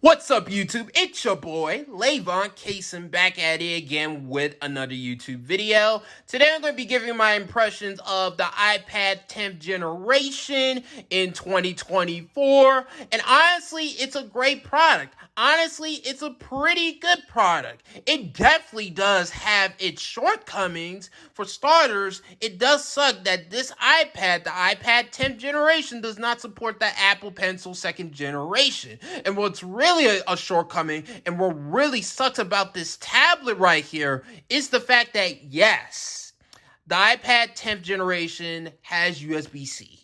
What's up, YouTube? It's your boy, Lavon Cason, back at it again with another YouTube video. Today I'm going to be giving my impressions of the iPad 10th generation in 2024. And honestly, it's a great product. Honestly, it's a pretty good product. It definitely does have its shortcomings. For starters, it does suck that this iPad, the iPad 10th generation, does not support the Apple Pencil 2nd generation. And what's really a shortcoming, and what really sucks about this tablet right here, is the fact that, yes, the iPad 10th generation has USB-C.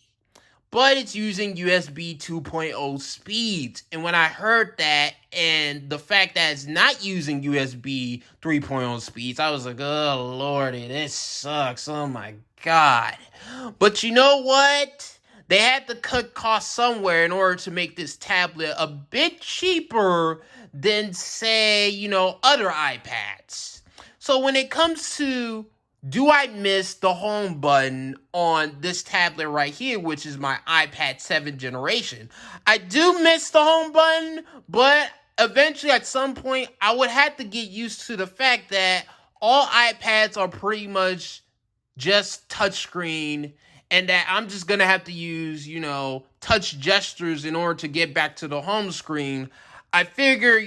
But it's using USB 2.0 speeds. And when I heard that, and the fact that it's not using USB 3.0 speeds, I was like, oh lordy, this sucks. Oh my god. But you know what? They had to cut costs somewhere in order to make this tablet a bit cheaper than, say, other iPads. So when it comes to, do I miss the home button on this tablet right here, which is my iPad 7th generation? I do miss the home button, but eventually at some point I would have to get used to the fact that all iPads are pretty much just touchscreen, and that I'm just gonna have to use, touch gestures in order to get back to the home screen. I figure,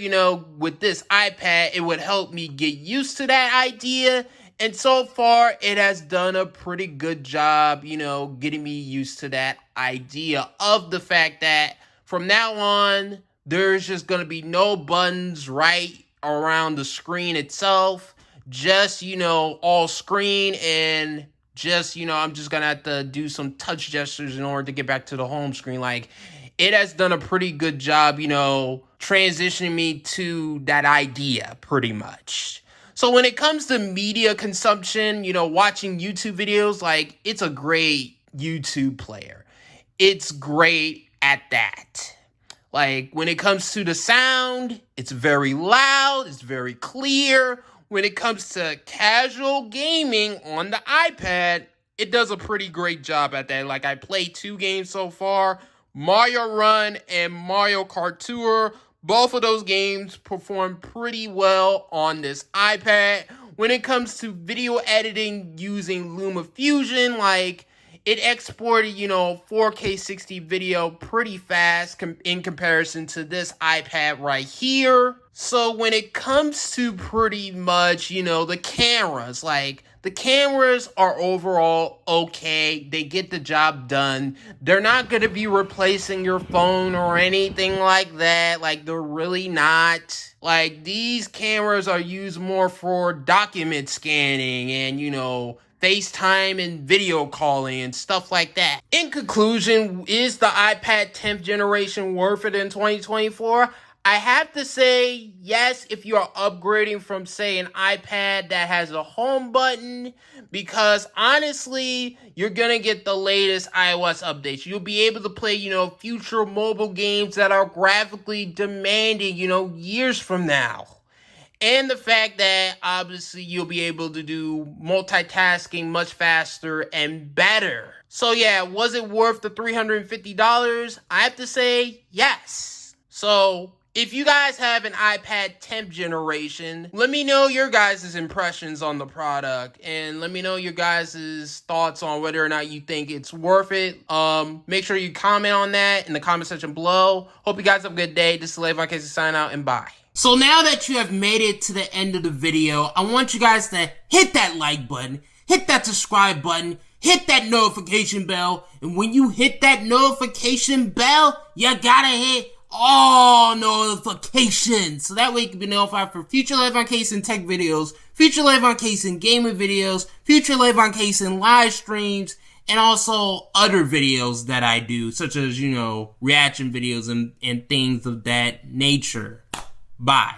with this iPad, it would help me get used to that idea. And so far, it has done a pretty good job, getting me used to that idea of the fact that from now on, there's just going to be no buttons right around the screen itself. Just, all screen, and just, I'm just going to have to do some touch gestures in order to get back to the home screen. Like, it has done a pretty good job, transitioning me to that idea pretty much. So when it comes to media consumption, watching YouTube videos, like, it's a great YouTube player. It's great at that. Like, when it comes to the sound, it's very loud, it's very clear. When it comes to casual gaming on the iPad, it does a pretty great job at that. Like, I played 2 games so far, Mario Run and Mario Kart Tour. Both of those games perform pretty well on this iPad. When it comes to video editing using LumaFusion, like, it exported, 4K 60 video pretty fast in comparison to this iPad right here. So when it comes to pretty much, the cameras, like, the cameras are overall okay. They get the job done. They're not going to be replacing your phone or anything like that. Like, they're really not. Like, these cameras are used more for document scanning and, FaceTime and video calling and stuff like that. In conclusion, is the iPad 10th generation worth it in 2024? I have to say yes if you are upgrading from, say, an iPad that has a home button, because honestly, you're going to get the latest iOS updates. You'll be able to play, future mobile games that are graphically demanding, years from now. And the fact that, obviously, you'll be able to do multitasking much faster and better. So yeah, was it worth the $350? I have to say yes. So if you guys have an iPad 10th generation, let me know your guys' impressions on the product, and let me know your guys' thoughts on whether or not you think it's worth it. Make sure you comment on that in the comment section below. Hope you guys have a good day. This is Lavon Cason signing out, and bye. So now that you have made it to the end of the video, I want you guys to hit that like button, hit that subscribe button, hit that notification bell, and when you hit that notification bell, you gotta hit all notifications, so that way you can be notified for future Lavon Cason tech videos, future Lavon Cason gaming videos, future Lavon Cason live streams, and also other videos that I do, such as, reaction videos and things of that nature. Bye.